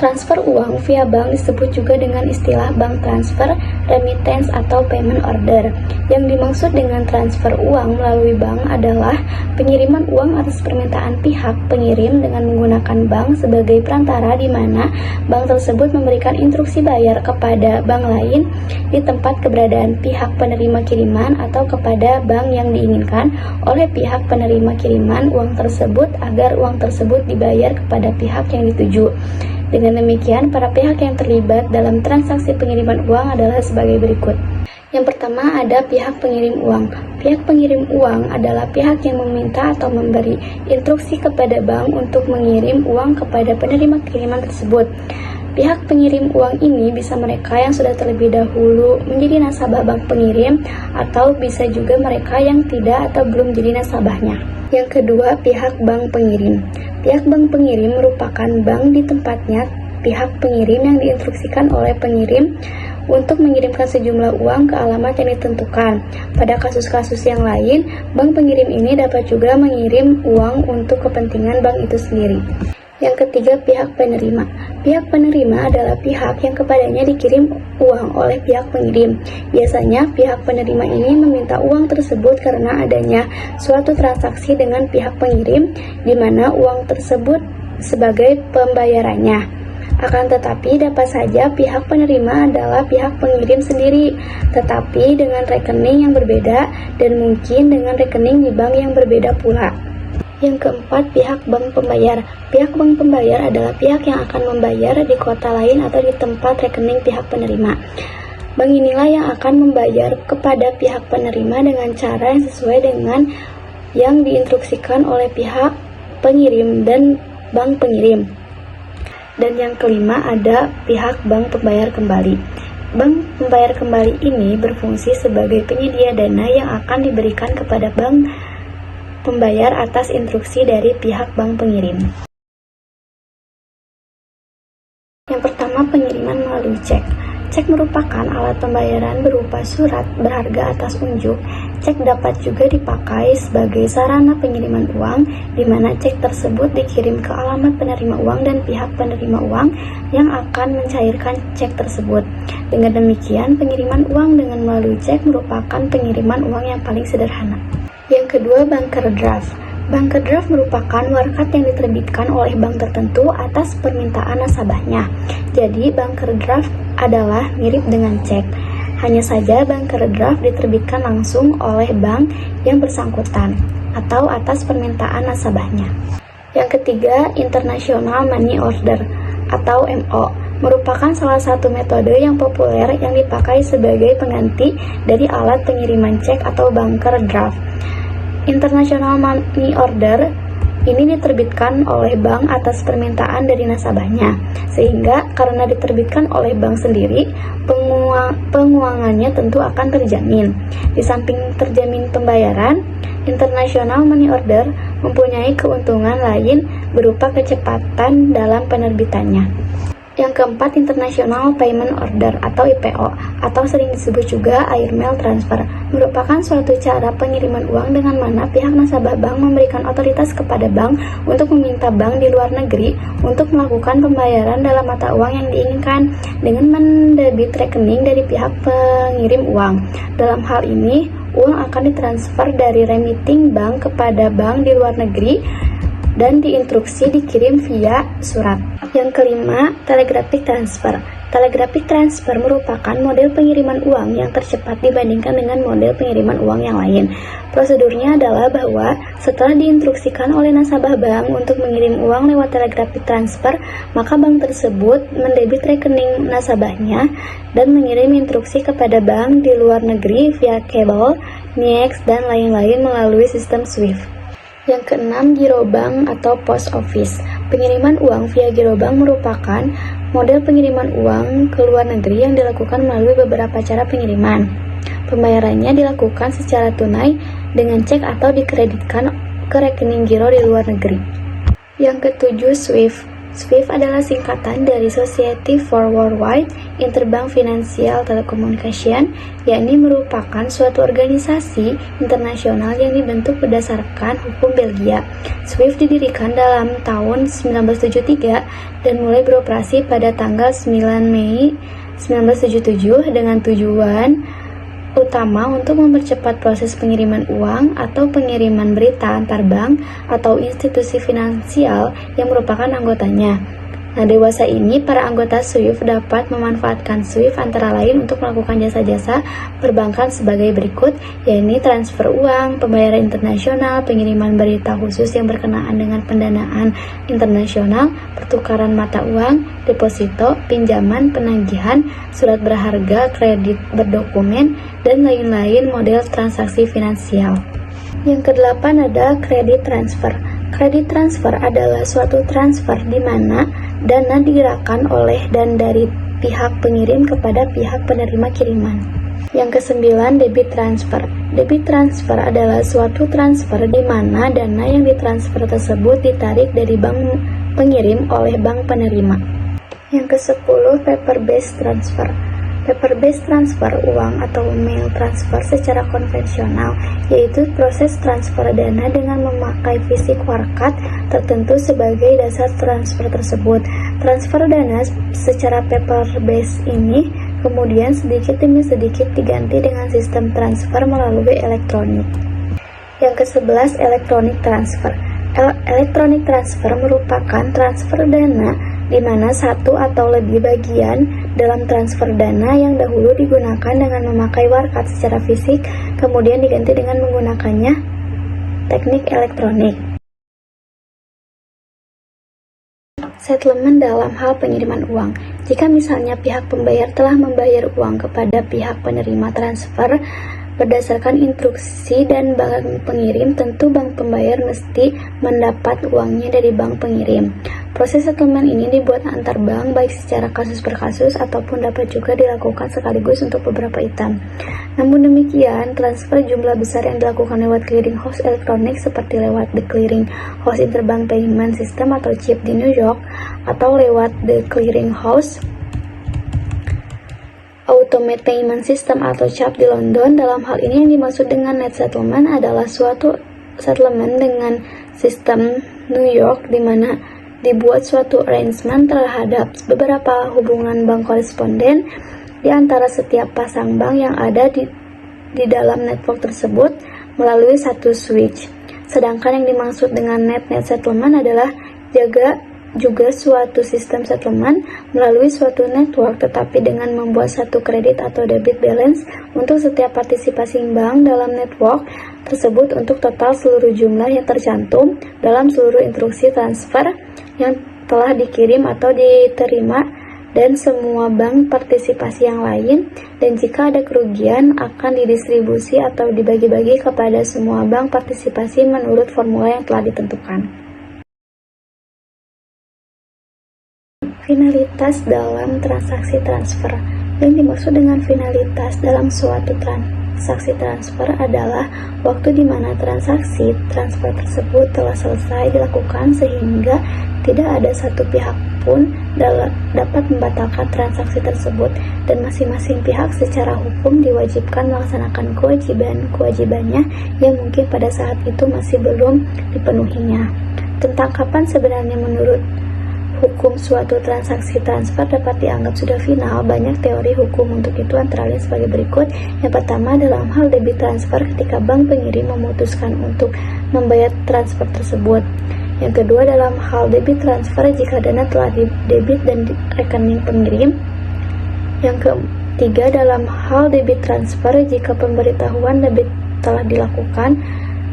Transfer uang via bank disebut juga dengan istilah bank transfer, remittance, atau payment order. Yang dimaksud dengan transfer uang melalui bank adalah pengiriman uang atas permintaan pihak pengirim dengan menggunakan bank sebagai perantara di mana bank tersebut memberikan instruksi bayar kepada bank lain di tempat keberadaan pihak penerima kiriman atau kepada bank yang diinginkan oleh pihak penerima kiriman uang tersebut agar uang tersebut dibayar kepada pihak yang dituju. Dengan demikian, para pihak yang terlibat dalam transaksi pengiriman uang adalah sebagai berikut. Yang pertama ada pihak pengirim uang. Pihak pengirim uang adalah pihak yang meminta atau memberi instruksi kepada bank untuk mengirim uang kepada penerima kiriman tersebut. Pihak pengirim uang ini bisa mereka yang sudah terlebih dahulu menjadi nasabah bank pengirim atau bisa juga mereka yang tidak atau belum jadi nasabahnya. Yang kedua, pihak bank pengirim. Pihak bank pengirim merupakan bank di tempatnya pihak pengirim yang diinstruksikan oleh pengirim untuk mengirimkan sejumlah uang ke alamat yang ditentukan. Pada kasus-kasus yang lain, bank pengirim ini dapat juga mengirim uang untuk kepentingan bank itu sendiri. Yang ketiga, pihak penerima. Pihak penerima adalah pihak yang kepadanya dikirim uang oleh pihak pengirim. Biasanya, pihak penerima ini meminta uang tersebut karena adanya suatu transaksi dengan pihak pengirim, di mana uang tersebut sebagai pembayarannya. Akan tetapi, dapat saja pihak penerima adalah pihak pengirim sendiri, tetapi dengan rekening yang berbeda dan mungkin dengan rekening di bank yang berbeda pula. Yang keempat, pihak bank pembayar. Pihak bank pembayar adalah pihak yang akan membayar di kota lain atau di tempat rekening pihak penerima. Bank inilah yang akan membayar kepada pihak penerima dengan cara yang sesuai dengan yang diinstruksikan oleh pihak pengirim dan bank pengirim. Dan yang kelima ada pihak bank pembayar kembali. Bank pembayar kembali ini berfungsi sebagai penyedia dana yang akan diberikan kepada bank pembayar atas instruksi dari pihak bank pengirim. Yang pertama, pengiriman melalui cek. Cek merupakan alat pembayaran berupa surat berharga atas unjuk. Cek dapat juga dipakai sebagai sarana pengiriman uang, di mana cek tersebut dikirim ke alamat penerima uang dan pihak penerima uang yang akan mencairkan cek tersebut. Dengan demikian, pengiriman uang dengan melalui cek merupakan pengiriman uang yang paling sederhana. Yang kedua, banker draft. Banker draft merupakan warkat yang diterbitkan oleh bank tertentu atas permintaan nasabahnya. Jadi, banker draft adalah mirip dengan cek. Hanya saja banker draft diterbitkan langsung oleh bank yang bersangkutan atau atas permintaan nasabahnya. Yang ketiga, International Money Order atau MO merupakan salah satu metode yang populer yang dipakai sebagai pengganti dari alat pengiriman cek atau banker draft. International Money Order ini diterbitkan oleh bank atas permintaan dari nasabahnya, sehingga karena diterbitkan oleh bank sendiri, penguangannya tentu akan terjamin. Di samping terjamin pembayaran, International Money Order mempunyai keuntungan lain berupa kecepatan dalam penerbitannya. Yang keempat, International Payment Order atau IPO, atau sering disebut juga airmail transfer, merupakan suatu cara pengiriman uang dengan mana pihak nasabah bank memberikan otoritas kepada bank untuk meminta bank di luar negeri untuk melakukan pembayaran dalam mata uang yang diinginkan dengan mendebit rekening dari pihak pengirim uang. Dalam hal ini, uang akan ditransfer dari remitting bank kepada bank di luar negeri dan diinstruksi dikirim via surat. Yang kelima, telegraphic transfer. Telegraphic transfer merupakan model pengiriman uang yang tercepat dibandingkan dengan model pengiriman uang yang lain. Prosedurnya adalah bahwa setelah diinstruksikan oleh nasabah bank untuk mengirim uang lewat telegraphic transfer, maka bank tersebut mendebit rekening nasabahnya dan mengirim instruksi kepada bank di luar negeri via kabel, NIEX, dan lain-lain melalui sistem SWIFT. Yang keenam, girobank atau post office. Pengiriman uang via girobank merupakan model pengiriman uang ke luar negeri yang dilakukan melalui beberapa cara pengiriman. Pembayarannya dilakukan secara tunai dengan cek atau dikreditkan ke rekening giro di luar negeri. Yang ketujuh, SWIFT. SWIFT adalah singkatan dari Society for Worldwide Interbank Financial Telecommunication, yakni merupakan suatu organisasi internasional yang dibentuk berdasarkan hukum Belgia. SWIFT didirikan dalam tahun 1973 dan mulai beroperasi pada tanggal 9 Mei 1977 dengan tujuan utama untuk mempercepat proses pengiriman uang atau pengiriman berita antar bank atau institusi finansial yang merupakan anggotanya. Nah, dewasa ini para anggota SWIFT dapat memanfaatkan SWIFT antara lain untuk melakukan jasa-jasa perbankan sebagai berikut, yaitu transfer uang, pembayaran internasional, pengiriman berita khusus yang berkenaan dengan pendanaan internasional, pertukaran mata uang, deposito, pinjaman, penagihan, surat berharga, kredit berdokumen, dan lain-lain model transaksi finansial. Yang kedelapan ada kredit transfer. Kredit transfer adalah suatu transfer di mana dana digerakkan oleh dan dari pihak pengirim kepada pihak penerima kiriman. Yang kesembilan, debit transfer. Debit transfer adalah suatu transfer di mana dana yang ditransfer tersebut ditarik dari bank pengirim oleh bank penerima. Yang ke-10, paper-based transfer. Paper-based transfer uang atau mail transfer secara konvensional, yaitu proses transfer dana dengan memakai fisik warkat tertentu sebagai dasar transfer tersebut. Transfer dana secara paper-based ini kemudian sedikit demi sedikit diganti dengan sistem transfer melalui elektronik. Yang ke-11, electronic transfer. Electronic transfer merupakan transfer dana di mana satu atau lebih bagian dalam transfer dana yang dahulu digunakan dengan memakai warkat secara fisik kemudian diganti dengan menggunakannya teknik elektronik. Settlement dalam hal pengiriman uang. Jika misalnya pihak pembayar telah membayar uang kepada pihak penerima transfer berdasarkan instruksi dan bank pengirim, tentu bank pembayar mesti mendapat uangnya dari bank pengirim. Proses settlement ini dibuat antar bank baik secara kasus per kasus ataupun dapat juga dilakukan sekaligus untuk beberapa item. Namun demikian, transfer jumlah besar yang dilakukan lewat clearing house elektronik seperti lewat The Clearing House Interbank Payment System atau CIP di New York atau lewat The Clearing House Automated Payment System atau CHAP di London. Dalam hal ini yang dimaksud dengan net settlement adalah suatu settlement dengan sistem New York di mana dibuat suatu arrangement terhadap beberapa hubungan bank koresponden di antara setiap pasang bank yang ada di dalam network tersebut melalui satu switch. Sedangkan yang dimaksud dengan net settlement adalah juga suatu sistem settlement melalui suatu network tetapi dengan membuat satu kredit atau debit balance untuk setiap partisipasi bank dalam network tersebut untuk total seluruh jumlah yang tercantum dalam seluruh instruksi transfer yang telah dikirim atau diterima dan semua bank partisipasi yang lain, dan jika ada kerugian akan didistribusi atau dibagi-bagi kepada semua bank partisipasi menurut formula yang telah ditentukan. Finalitas dalam transaksi transfer. Yang dimaksud dengan finalitas dalam suatu transaksi transfer adalah waktu di mana transaksi transfer tersebut telah selesai dilakukan sehingga tidak ada satu pihak pun dapat membatalkan transaksi tersebut dan masing-masing pihak secara hukum diwajibkan melaksanakan kewajibannya yang mungkin pada saat itu masih belum dipenuhinya. Tentang kapan sebenarnya menurut hukum suatu transaksi transfer dapat dianggap sudah final, banyak teori hukum untuk itu antara lain sebagai berikut. Yang pertama, dalam hal debit transfer ketika bank pengirim memutuskan untuk membayar transfer tersebut. Yang kedua, dalam hal debit transfer jika dana telah didebit dan rekening pengirim. Yang ketiga, dalam hal debit transfer jika pemberitahuan debit telah dilakukan.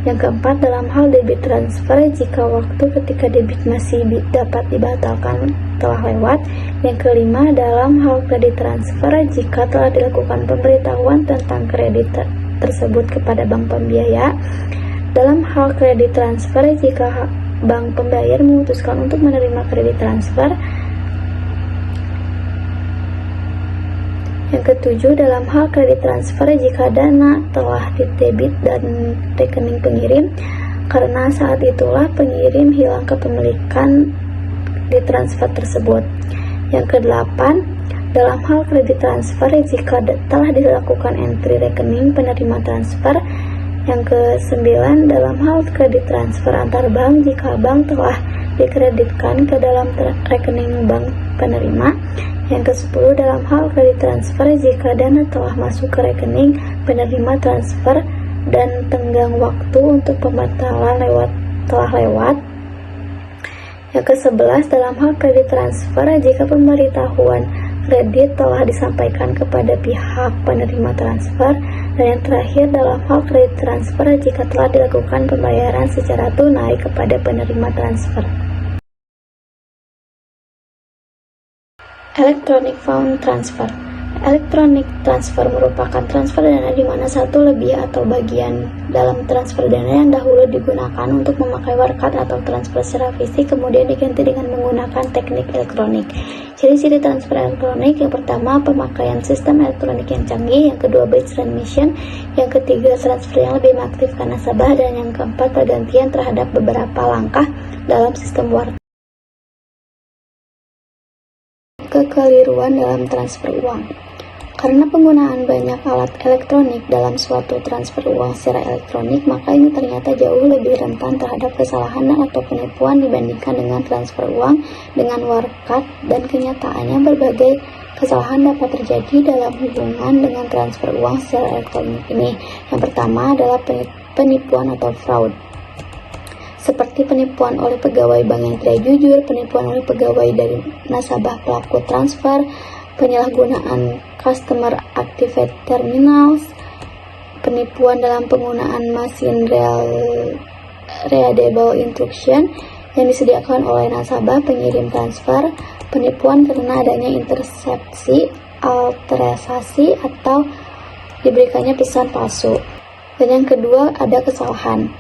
Yang keempat, dalam hal debit transfer jika waktu ketika debit masih dapat dibatalkan telah lewat. Yang kelima, dalam hal kredit transfer jika telah dilakukan pemberitahuan tentang kredit tersebut kepada bank pembiaya. Dalam hal kredit transfer jika bank pembayar memutuskan untuk menerima kredit transfer. Yang ketujuh, dalam hal kredit transfer jika dana telah didebit dan rekening pengirim, karena saat itulah pengirim hilang kepemilikan transfer tersebut. Yang kedelapan, dalam hal kredit transfer jika telah dilakukan entry rekening penerima transfer. Yang kesembilan, dalam hal kredit transfer antar bank jika bank telah dikreditkan ke dalam rekening bank penerima. Yang ke-10, dalam hal kredit transfer jika dana telah masuk ke rekening penerima transfer dan tenggang waktu untuk pembatalan telah lewat. Yang ke-11, dalam hal kredit transfer jika pemberitahuan kredit telah disampaikan kepada pihak penerima transfer. Dan yang terakhir, dalam hal kredit transfer jika telah dilakukan pembayaran secara tunai kepada penerima transfer. Electronic Fund Transfer. Electronic transfer merupakan transfer dana di mana satu lebih atau bagian dalam transfer dana yang dahulu digunakan untuk memakai warkat atau transfer secara fisik kemudian diganti dengan menggunakan teknik elektronik. Ciri-ciri transfer elektronik: yang pertama, pemakaian sistem elektronik yang canggih; yang kedua, batch transmission; yang ketiga, transfer yang lebih mengaktifkan nasabah; dan yang keempat, pergantian terhadap beberapa langkah dalam sistem warkat. Kekeliruan dalam transfer uang. Karena penggunaan banyak alat elektronik dalam suatu transfer uang secara elektronik, maka ini ternyata jauh lebih rentan terhadap kesalahan atau penipuan dibandingkan dengan transfer uang dengan warkat, dan kenyataannya berbagai kesalahan dapat terjadi dalam hubungan dengan transfer uang secara elektronik ini. Yang pertama adalah penipuan atau fraud. Seperti penipuan oleh pegawai bank yang tidak jujur, penipuan oleh pegawai dari nasabah pelaku transfer, penyalahgunaan customer activate terminals, penipuan dalam penggunaan mesin readable instruction yang disediakan oleh nasabah pengirim transfer, penipuan karena adanya intersepsi, alterasasi, atau diberikannya pesan palsu. Dan yang kedua ada kesalahan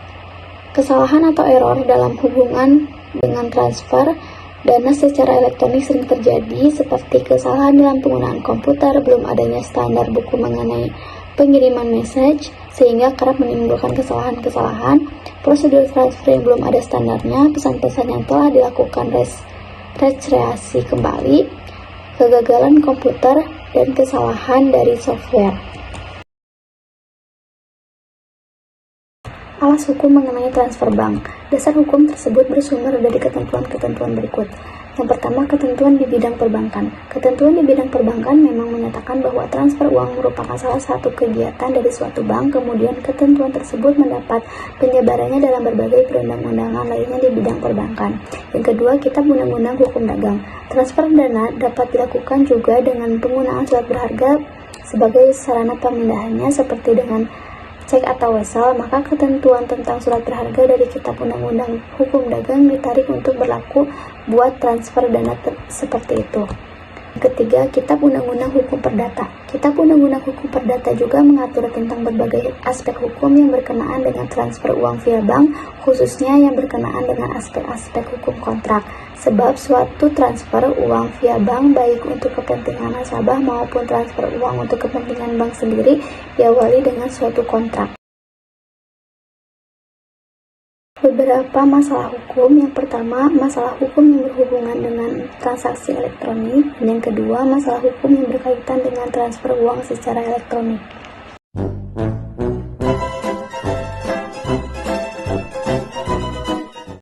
atau error dalam hubungan dengan transfer dana secara elektronik sering terjadi, seperti kesalahan dalam penggunaan komputer, belum adanya standar buku mengenai pengiriman message, sehingga kerap menimbulkan kesalahan-kesalahan, prosedur transfer yang belum ada standarnya, pesan-pesan yang telah dilakukan rekreasi kembali, kegagalan komputer, dan kesalahan dari software. Alas hukum mengenai transfer bank. Dasar hukum tersebut bersumber dari ketentuan-ketentuan berikut. Yang pertama, ketentuan di bidang perbankan. Ketentuan di bidang perbankan memang menyatakan bahwa transfer uang merupakan salah satu kegiatan dari suatu bank, kemudian ketentuan tersebut mendapat penyebarannya dalam berbagai perundang-undangan lainnya di bidang perbankan. Yang kedua, Kitab Undang-Undang Hukum Dagang. Transfer dana dapat dilakukan juga dengan penggunaan surat berharga sebagai sarana pemindahannya, seperti dengan cek atau wesel, maka ketentuan tentang surat berharga dari Kitab Undang-Undang Hukum Dagang ditarik untuk berlaku buat transfer dana seperti itu. Ketiga, Kitab Undang-Undang Hukum Perdata. Kitab Undang-Undang Hukum Perdata juga mengatur tentang berbagai aspek hukum yang berkenaan dengan transfer uang via bank, khususnya yang berkenaan dengan aspek-aspek hukum kontrak. Sebab suatu transfer uang via bank, baik untuk kepentingan nasabah maupun transfer uang untuk kepentingan bank sendiri, diawali dengan suatu kontrak. Beberapa masalah hukum. Yang pertama, masalah hukum yang berhubungan dengan transaksi elektronik. Dan yang kedua, masalah hukum yang berkaitan dengan transfer uang secara elektronik.